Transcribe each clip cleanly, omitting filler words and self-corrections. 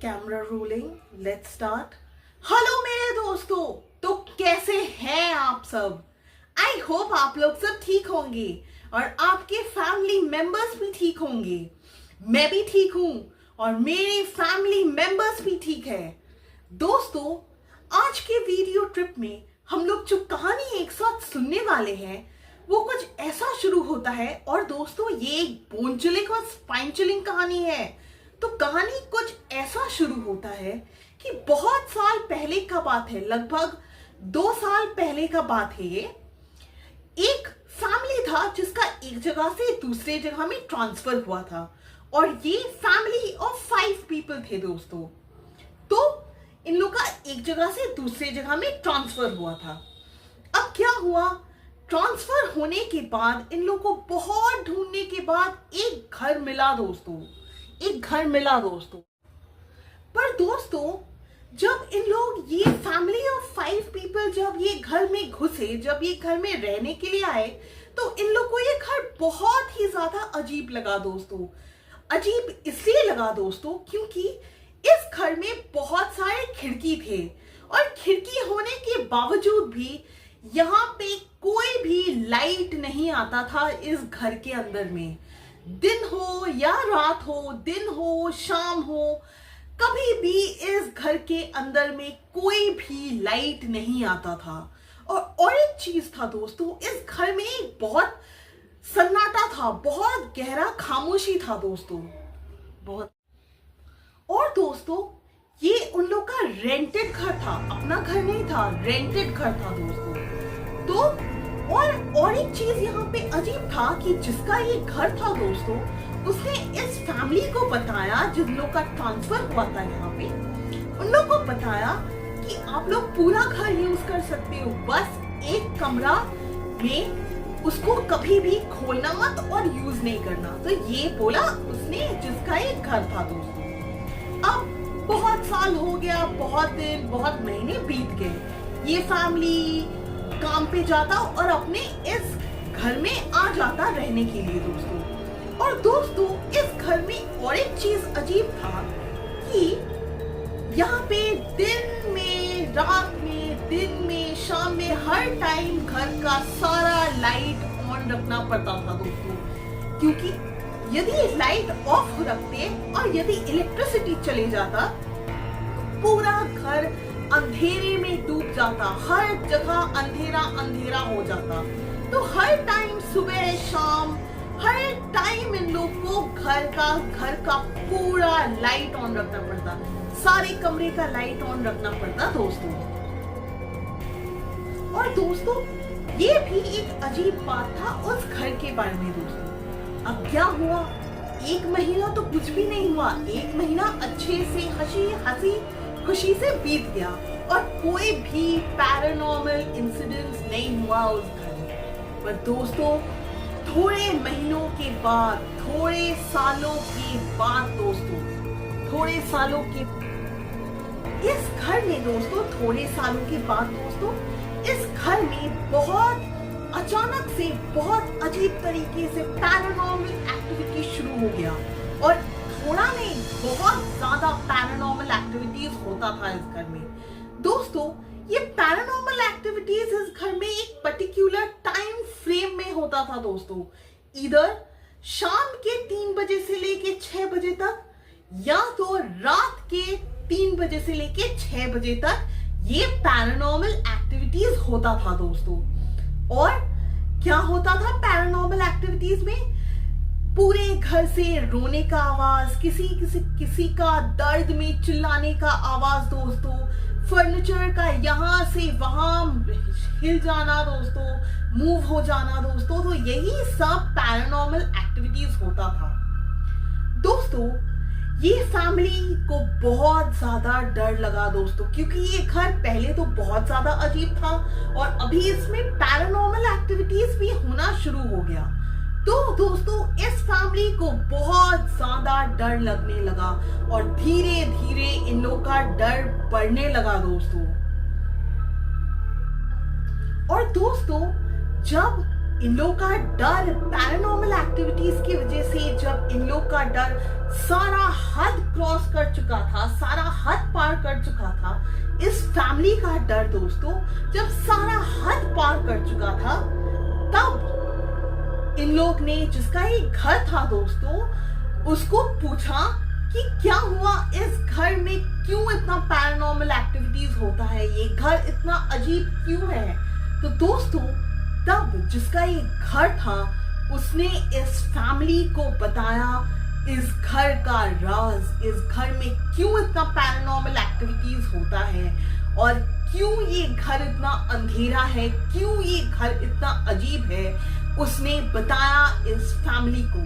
Camera rolling, let's start. Hello मेरे दोस्तों, तो कैसे हैं आप सब? आई होप आप लोग सब ठीक होंगे और आपके फैमिली मेंबर्स भी ठीक होंगे। मैं भी ठीक हूं और मेरे फैमिली मेंबर्स भी ठीक है। दोस्तों, आज के वीडियो ट्रिप में हम लोग जो कहानी एक साथ सुनने वाले हैं वो कुछ ऐसा शुरू होता है। और दोस्तों, ये एक बोन चिलिंग और स्पाइन चिलिंग कहानी है। तो कहानी कुछ ऐसा शुरू होता है कि बहुत साल पहले का बात है, लगभग 2 साल पहले का बात है। ये एक फैमिली था जिसका एक जगह से दूसरे जगह में ट्रांसफर हुआ था और ये फैमिली ऑफ 5 पीपल थे दोस्तों। तो इन लोग का एक जगह से दूसरे जगह में ट्रांसफर हुआ था। अब क्या हुआ, ट्रांसफर होने के बाद इन लोग को बहुत ढूंढने के बाद एक घर मिला दोस्तों, एक घर मिला दोस्तों। पर दोस्तों, जब इन लोग ये फैमिली ऑफ 5 पीपल जब ये घर में घुसे, जब ये घर में रहने के लिए आए, तो इन लोग को ये घर बहुत ही ज्यादा अजीब लगा दोस्तों। अजीब इसलिए लगा दोस्तों क्योंकि इस घर में बहुत सारे खिड़की थे और खिड़की होने के बावजूद भी यहाँ पे कोई भी लाइट नहीं आता था इस घर के अंदर में। दिन हो या रात हो, दिन हो शाम हो, कभी भी इस घर के अंदर में कोई भी लाइट नहीं आता था। और एक चीज था दोस्तों, इस घर में एक बहुत सन्नाटा था, बहुत गहरा खामोशी था दोस्तों, बहुत। और दोस्तों, ये उन लोग का रेंटेड घर था, अपना घर नहीं था, रेंटेड घर था दोस्तों। तो और एक चीज यहाँ पे अजीब था कि जिसका ये घर था दोस्तों, उसने इस फैमिली को बताया, जिन लोग का ट्रांसफर हुआ था यहाँ पे, उन लोग को बताया कि आप लोग पूरा घर यूज कर सकते हो, बस एक कमरा में उसको कभी भी खोलना मत और यूज नहीं करना। तो ये बोला उसने, जिसका एक घर था दोस्तों। अब बहुत साल हो गया, बहुत दिन, बहुत महीने बीत गए। ये फैमिली काम पे जाता और अपने इस घर में आ जाता रहने के लिए दोस्तों। और दोस्तों, इस घर में और एक चीज अजीब था कि यहाँ पे दिन में, रात में, दिन में, शाम में, हर टाइम घर का सारा लाइट ऑन रखना पड़ता था दोस्तों। क्योंकि यदि लाइट ऑफ रखते और यदि इलेक्ट्रिसिटी चले जाता, पूरा घर अंधेरे में डूब जाता, हर जगह अंधेरा अंधेरा हो जाता। तो हर टाइम, सुबह शाम, हर टाइम इन लोग को घर का पूरा लाइट ऑन रखना पड़ता, सारे कमरे का लाइट ऑन रखना पड़ता दोस्तों। और दोस्तों, ये भी एक अजीब बात था उस घर के बारे में दोस्तों। अब क्या हुआ, एक महीना तो कुछ भी नहीं हुआ, एक महीना अच्छे से हंसी खुशी से बीत गया और कोई भी पैरानॉर्मल इंसिडेंट्स नहीं हुआ उस घर में। पर दोस्तों, थोड़े महीनों के बाद, थोड़े सालों के बाद दोस्तों, थोड़े सालों के इस घर में दोस्तों, थोड़े सालों के बाद दोस्तों, इस घर में बहुत अचानक से, बहुत अजीब तरीके से पैरानॉर्मल एक्टिविटी शुरू हो गया। और थोड़ा नहीं, बहुत ज्यादा पैरानॉर्मल एक्टिविटीज होता था इस घर में दोस्तों। ये पैरानॉर्मल एक्टिविटीज इस घर में एक पर्टिकुलर टाइम फ्रेम में होता था दोस्तों। इधर शाम के 3 बजे से लेके 6 बजे तक, या तो रात के 3 बजे से लेके 6 बजे तक ये पैरानॉर्मल एक्टिविटीज होता था दोस्तों। और क्या होता था पैरानॉर्मल एक्टिविटीज में? पूरे घर से रोने का आवाज, किसी का दर्द में चिल्लाने का आवाज दोस्तों, फर्नीचर का यहाँ से वहां हिल जाना दोस्तों, मूव हो जाना दोस्तों। तो यही सब पैरानॉर्मल एक्टिविटीज होता था दोस्तों। ये फैमिली को बहुत ज्यादा डर लगा दोस्तों, क्योंकि ये घर पहले तो बहुत ज्यादा अजीब था और अभी इसमें पैरानॉर्मल एक्टिविटीज भी होना शुरू हो गया। तो दोस्तों, इस फैमिली को बहुत ज्यादा डर लगने लगा और धीरे धीरे इन लोगों का डर बढ़ने लगा दोस्तों। और दोस्तों, जब इन लोग का डर पैरानॉर्मल एक्टिविटीज की वजह से, जब इन लोग का डर सारा हद क्रॉस कर चुका था, सारा पार कर चुका था, इस फैमिली का डर दोस्तों जब सारा हद पार कर चुका था, तब इन लोग ने, जिसका ये घर था दोस्तों, उसको पूछा कि क्या हुआ, इस घर में क्यों इतना पैरानॉर्मल एक्टिविटीज होता है, ये घर इतना अजीब क्यों है। तो दोस्तों तब जिसका ये घर था उसने इस फैमिली को बताया इस घर का राज, इस घर में क्यों इतना पैरानॉर्मल एक्टिविटीज होता है और क्यों ये घर इतना अंधेरा है, क्यों ये घर इतना अजीब है। उसने बताया इस फैमिली को।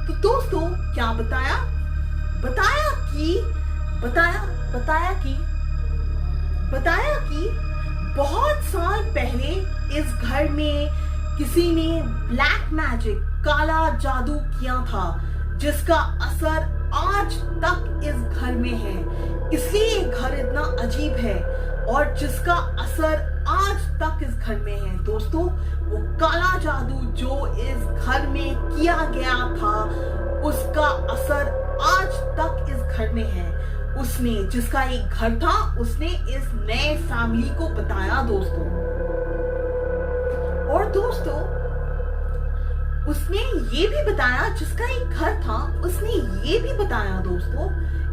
तो दोस्तों क्या बताया? बताया कि बहुत साल पहले इस घर में किसी ने ब्लैक मैजिक, काला जादू किया था, जिसका असर आज तक इस घर में है, इसलिए ये घर इतना अजीब है, और जिसका असर आज तक इस घर में है दोस्तों, वो काला जादू जो इस घर में किया गया था, उसका असर आज तक इस घर में है। उसने, जिसका एक घर था, उसने इस नए फैमिली को बताया दोस्तों। और दोस्तों उसने ये भी बताया, जिसका एक घर था, उसने ये भी बताया दोस्तों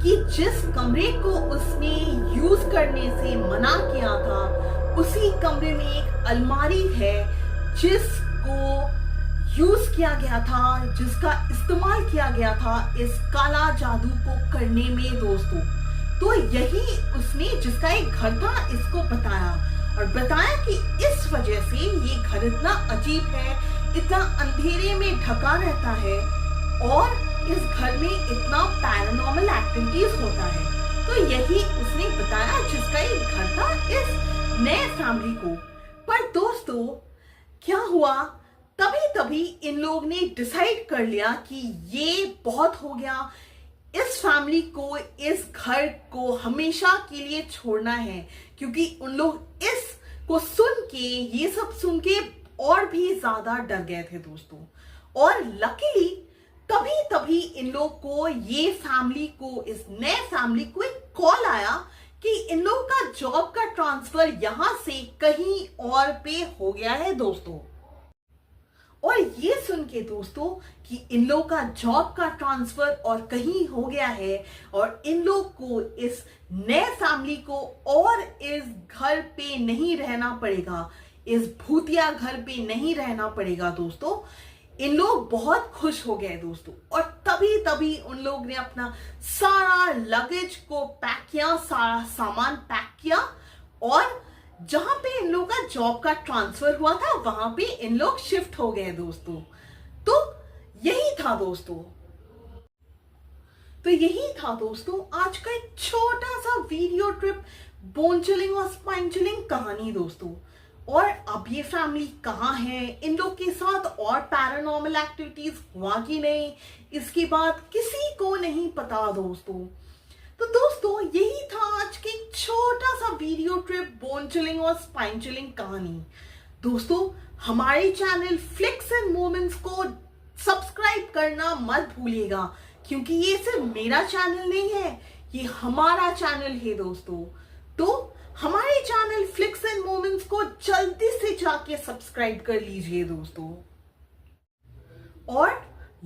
कि जिस कमरे को उसने यूज करने से मना किया था, उसी कमरे में एक अलमारी है जिसको यूज किया गया था, जिसका इस्तेमाल किया गया था इस काला जादू को करने में दोस्तों। तो यही उसने, जिसका एक घर था, इसको बताया और बताया कि इस वजह से ये घर इतना अजीब है, इतना अंधेरे में ढका रहता है और इस घर में इतना पैरानॉर्मल एक्टिविटीज होता है। तो यही उसने बताया, जिसका एक घर था, इस नए फैमिली को। पर दोस्तों क्या हुआ, तभी इन लोग ने डिसाइड कर लिया कि ये बहुत हो गया, इस फैमिली को, इस घर को हमेशा के लिए छोड़ना है, क्योंकि उन लोग इसको सुन के, ये सब सुन के और भी ज्यादा डर गए थे दोस्तों। और लकीली तभी इन लोग को, ये फैमिली को, इस नए फैमिली को एक कॉल आया कि इन लोग का जॉब का ट्रांसफर यहां से कहीं और पे हो गया है दोस्तों। और ये सुन के दोस्तों कि इन लोग का जॉब का ट्रांसफर और कहीं हो गया है और इन लोग को, इस नए फैमिली को और इस घर पे नहीं रहना पड़ेगा, इस भूतिया घर पे नहीं रहना पड़ेगा दोस्तों, इन लोग बहुत खुश हो गए दोस्तों। और तभी उन लोग ने अपना सारा लगेज को पैक किया, सारा सामान पैक किया और जहां पे इन लोग का जॉब का ट्रांसफर हुआ था, वहां पे इन लोग शिफ्ट हो गए दोस्तों। तो यही था दोस्तों आज का एक छोटा सा वीडियो ट्रिप, बोन चिलिंग और स्पाइन चिलिंग कहानी दोस्तों। और अब ये फैमिली कहाँ है, इन लोग के साथ और पैरानॉर्मल एक्टिविटीज हुआ कि नहीं, इसकी बात किसी को नहीं पता दोस्तों। तो दोस्तों यही था आज की छोटा सा वीडियो ट्रिप, बोन चिलिंग और स्पाइन चिलिंग कहानी। दोस्तों हमारे चैनल फ्लिक्स एंड मोमेंट्स को सब्सक्राइब करना मत भूलिएगा, क्योंकि ये सिर्फ मेरा चैनल नहीं है, ये हमारा चैनल है दोस्तों। तो हमारे चैनल फ्लिक्स एंड मोमेंट्स को जल्दी से जाके सब्सक्राइब कर लीजिए दोस्तों। और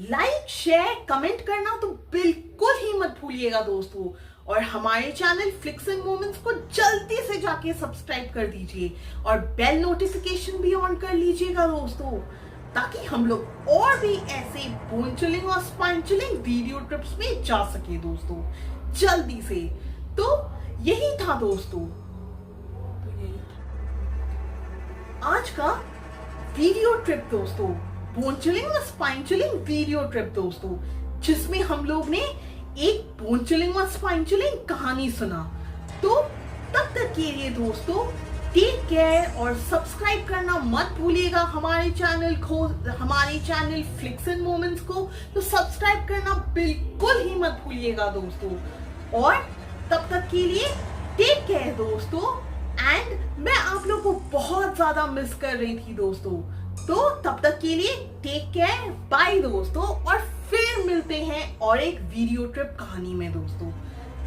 लाइक, शेयर, कमेंट करना तो बिल्कुल ही मत भूलिएगा दोस्तों। और हमारे चैनल फ्लिक्स एंड मोमेंट्स को जल्दी से जाके सब्सक्राइब कर दीजिए और बेल नोटिफिकेशन भी ऑन कर लीजिएगा दोस्तों, ताकि हम लोग और भी ऐसे बोन चिलिंग और स्पाइन चिलिंग वीडियो ट्रिप्स में जा सके दोस्तों जल्दी से। तो यही था दोस्तों, आज का वीडियो ट्रिप दोस्तों, बोन चिलिंग और स्पाइन चिलिंग वीडियो ट्रिप दोस्तों, जिसमें हम लोग ने एक बोन चिलिंग और स्पाइन चिलिंग कहानी सुना। तो तब तक के लिए दोस्तों टेक केयर और सब्सक्राइब करना मत भूलिएगा हमारे चैनल फ्लिक्स एंड मोमेंट्स को। तो सब्सक्राइब करना बिल्कुल ही मत भूलिएगा दोस्तों। और तब तक के लिए टेक केयर दोस्तों। एंड मैं आप लोग को बहुत ज्यादा मिस कर रही थी दोस्तों। तो तब तक के लिए टेक केयर, बाय दोस्तों, और फिर मिलते हैं और एक वीडियो ट्रिप कहानी में दोस्तों।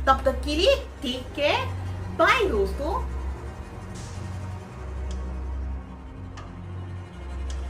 तब तक के लिए टेक केयर, बाय दोस्तों।